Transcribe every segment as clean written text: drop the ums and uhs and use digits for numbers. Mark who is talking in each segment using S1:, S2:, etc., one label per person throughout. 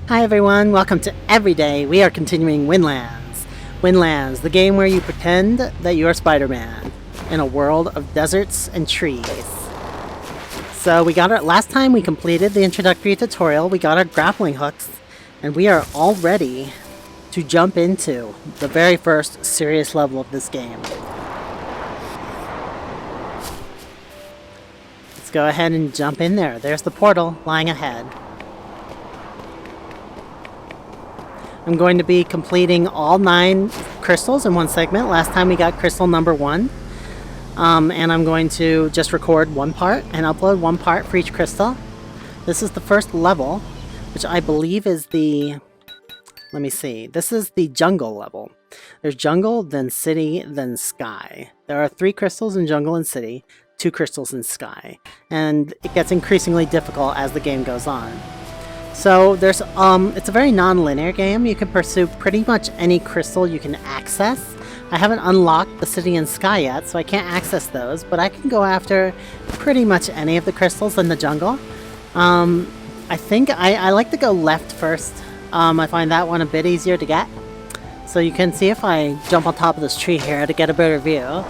S1: Hi everyone, welcome to Everyday. We are continuing Windlands. Windlands, the game where you pretend that you are Spider-Man in a world of deserts and trees. So we got our, last time we completed the introductory tutorial, we got our grappling hooks, and we are all ready to jump into the very first serious level of this game. Let's go ahead and jump in there. There's the portal lying ahead. I'm going to be completing all 9 crystals in one segment. Last time we got crystal number 1. And I'm going to just record one part and upload one part for each crystal. This is the first level, which I believe is the... Let me see. This is the jungle level. There's jungle, then city, then sky. There are 3 crystals in jungle and city, 2 crystals in sky. And it gets increasingly difficult as the game goes on. So there's it's a very non-linear game. You can pursue pretty much any crystal you can access. I haven't unlocked the city and sky yet, so I can't access those, but I can go after pretty much any of the crystals in the jungle. I think I like to go left first. I find that one a bit easier to get. So you can see if I jump on top of this tree here to get a better view.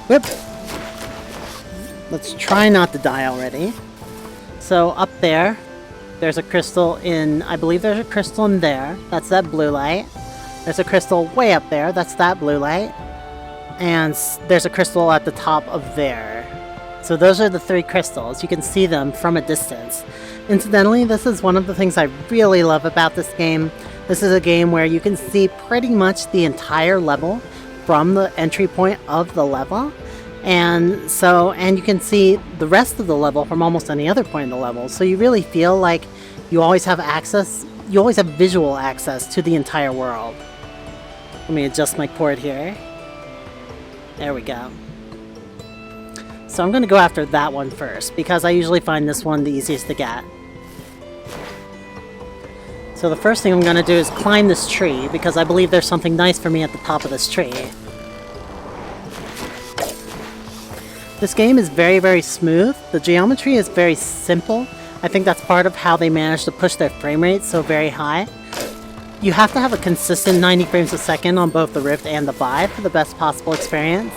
S1: Whoop! Let's try not to die already. So up there, there's a crystal in, I believe there's a crystal in there, that's that blue light. There's a crystal way up there, that's that blue light. And there's a crystal at the top of there. So those are the 3 crystals, you can see them from a distance. Incidentally, this is one of the things I really love about this game. This is a game where you can see pretty much the entire level from the entry point of the level. And you can see the rest of the level from almost any other point in the level. So you really feel like you always have access, you always have visual access to the entire world. Let me adjust my cord here. There we go. So I'm going to go after that one first, because I usually find this one the easiest to get. So the first thing I'm going to do is climb this tree, because I believe there's something nice for me at the top of this tree. This game is very, very smooth. The geometry is very simple. I think that's part of how they managed to push their frame rate so very high. You have to have a consistent 90 frames a second on both the Rift and the Vive for the best possible experience.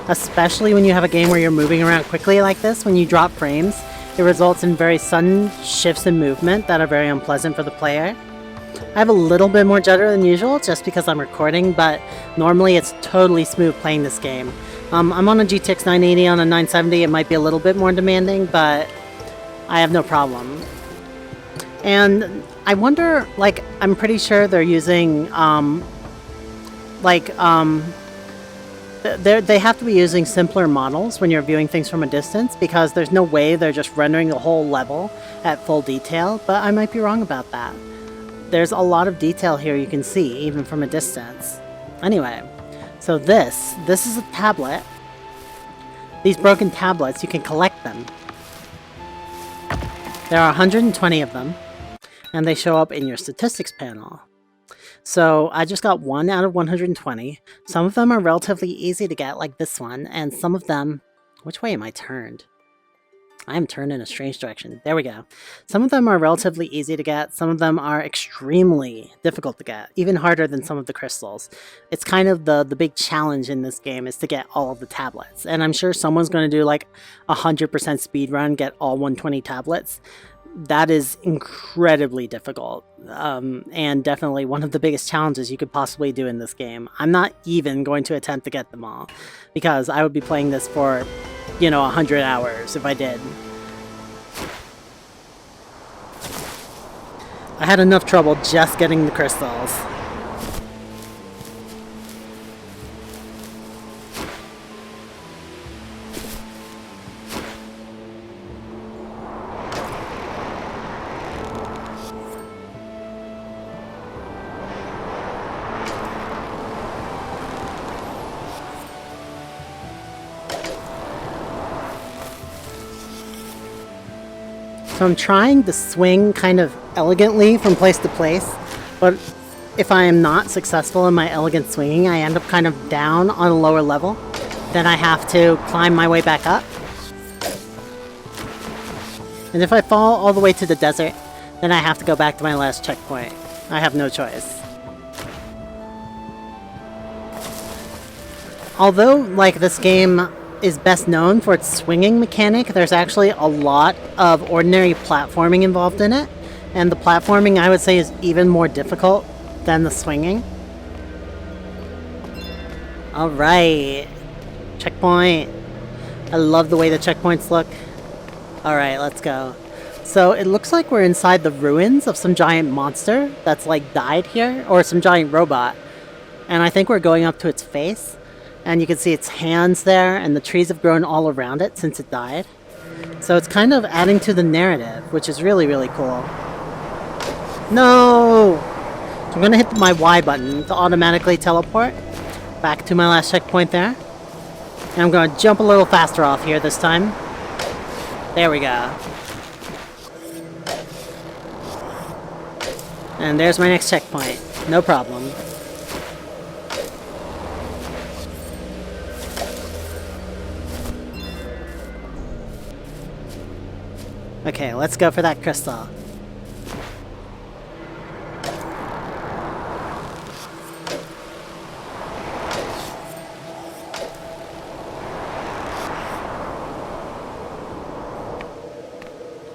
S1: Especially when you have a game where you're moving around quickly like this. When you drop frames, it results in very sudden shifts in movement that are very unpleasant for the player. I have a little bit more judder than usual just because I'm recording, but normally it's totally smooth playing this game. I'm on a GTX 980, on a 970, it might be a little bit more demanding, but I have no problem. And I wonder, like, I'm pretty sure they're using, they have to be using simpler models when you're viewing things from a distance, because there's no way they're just rendering the whole level at full detail, but I might be wrong about that. There's a lot of detail here you can see, even from a distance. Anyway. So this is a tablet. These broken tablets, you can collect them. There are 120 of them, and they show up in your statistics panel. So I just got 1 out of 120. Some of them are relatively easy to get, like this one, and some of them... Which way am I turned? I am turned in a strange direction. There we go. Some of them are relatively easy to get. Some of them are extremely difficult to get. Even harder than some of the crystals. It's kind of the big challenge in this game is to get all of the tablets. And I'm sure someone's going to do like 100% speed run, get all 120 tablets. That is incredibly difficult. And definitely one of the biggest challenges you could possibly do in this game. I'm not even going to attempt to get them all. Because I would be playing this for... 100 hours if I did. I had enough trouble just getting the crystals. So I'm trying to swing kind of elegantly from place to place, but if I am not successful in my elegant swinging, I end up kind of down on a lower level. Then I have to climb my way back up. And if I fall all the way to the desert, then I have to go back to my last checkpoint. I have no choice. Although, like, this game is best known for its swinging mechanic, there's actually a lot of ordinary platforming involved in it. And the platforming, I would say, is even more difficult than the swinging. Alright. Checkpoint. I love the way the checkpoints look. Alright, let's go. So it looks like we're inside the ruins of some giant monster that's like died here, or some giant robot. And I think we're going up to its face. And you can see its hands there, and the trees have grown all around it since it died. So it's kind of adding to the narrative, which is really, really cool. No! So I'm going to hit my Y button to automatically teleport back to my last checkpoint there. And I'm going to jump a little faster off here this time. There we go. And there's my next checkpoint. No problem. Okay, let's go for that crystal.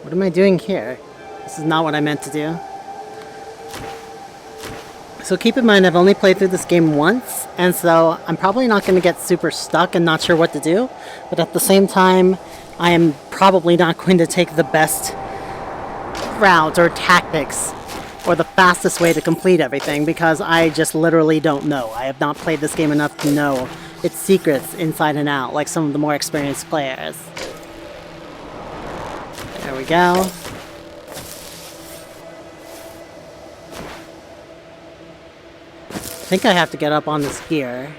S1: What am I doing here? This is not what I meant to do. So keep in mind, I've only played through this game once, and so I'm probably not going to get super stuck and not sure what to do, but at the same time, I am probably not going to take the best route or tactics or the fastest way to complete everything, because I just literally don't know. I have not played this game enough to know its secrets inside and out, like some of the more experienced players. There we go. I think I have to get up on this gear.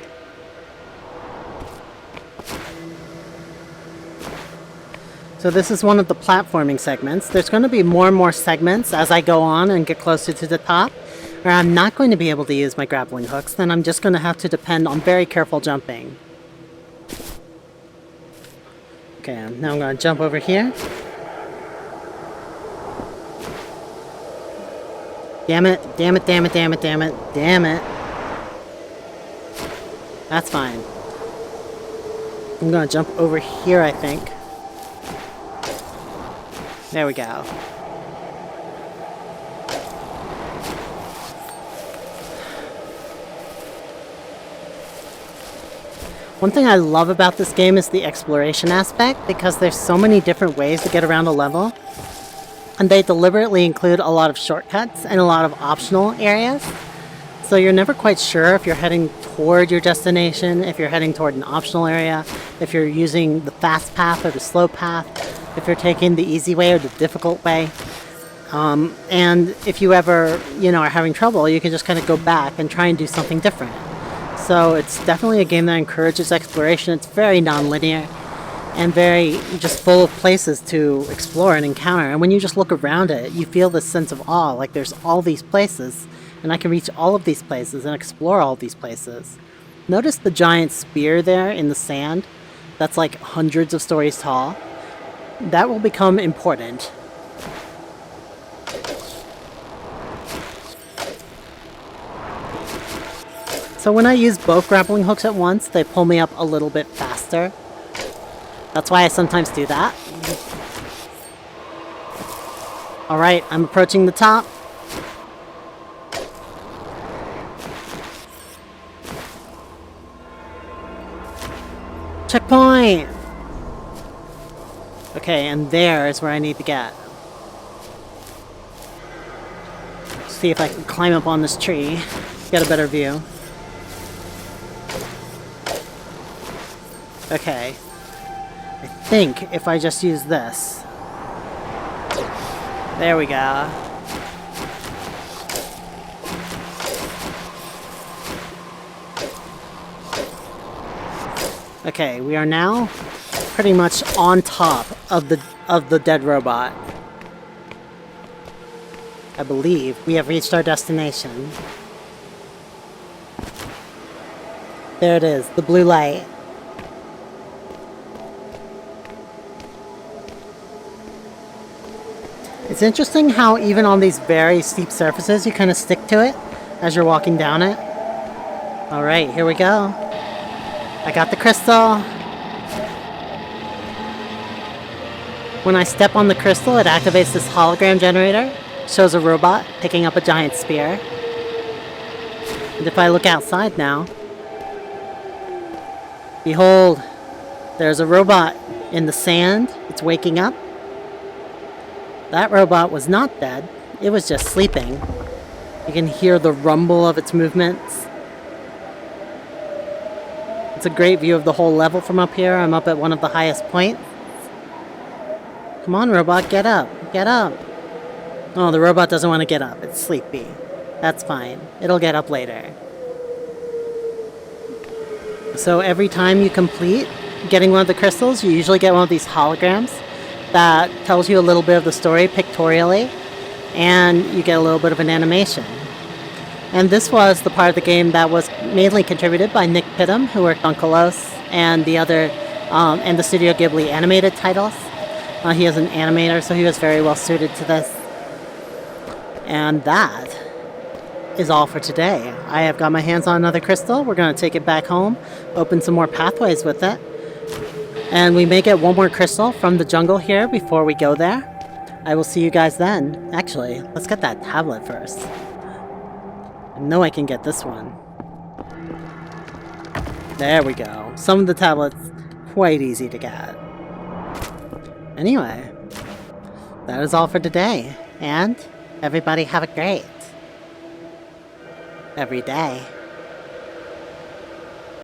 S1: So this is one of the platforming segments. There's going to be more and more segments as I go on and get closer to the top, where I'm not going to be able to use my grappling hooks. Then I'm just going to have to depend on very careful jumping. Okay, now I'm going to jump over here. Damn it, damn it, damn it, damn it, damn it, damn it. That's fine. I'm going to jump over here, I think. There we go. One thing I love about this game is the exploration aspect, because there's so many different ways to get around a level. And they deliberately include a lot of shortcuts and a lot of optional areas. So you're never quite sure if you're heading toward your destination, if you're heading toward an optional area, if you're using the fast path or the slow path, if you're taking the easy way or the difficult way. And if you ever, are having trouble, you can just kind of go back and try and do something different. So it's definitely a game that encourages exploration. It's very non-linear and very just full of places to explore and encounter. And when you just look around it, you feel this sense of awe, like there's all these places, and I can reach all of these places and explore all these places. Notice the giant spear there in the sand that's like hundreds of stories tall. That will become important. So when I use both grappling hooks at once, they pull me up a little bit faster. That's why I sometimes do that. Alright, I'm approaching the top. Checkpoint! Okay, and there is where I need to get. See if I can climb up on this tree, get a better view. Okay. I think if I just use this. There we go. Okay, we are now pretty much on top of the dead robot. I believe we have reached our destination. There it is, the blue light. It's interesting how even on these very steep surfaces, you kind of stick to it as you're walking down it. Alright, here we go. I got the crystal. When I step on the crystal, it activates this hologram generator. Shows a robot picking up a giant spear. And if I look outside now, behold, there's a robot in the sand. It's waking up. That robot was not dead. It was just sleeping. You can hear the rumble of its movements. It's a great view of the whole level from up here. I'm up at one of the highest points. Come on, robot, get up. Get up. Oh, the robot doesn't want to get up. It's sleepy. That's fine. It'll get up later. So every time you complete getting one of the crystals, you usually get one of these holograms that tells you a little bit of the story pictorially, and you get a little bit of an animation. And this was the part of the game that was mainly contributed by Nick Pittum, who worked on Colossus and the other, and the Studio Ghibli animated titles. He is an animator, so he was very well suited to this. And that is all for today. I have got my hands on another crystal. We're going to take it back home, open some more pathways with it. And we may get one more crystal from the jungle here before we go there. I will see you guys then. Actually, let's get that tablet first. I know I can get this one. There we go. Some of the tablets, quite easy to get. Anyway, that is all for today. And everybody have a great every day.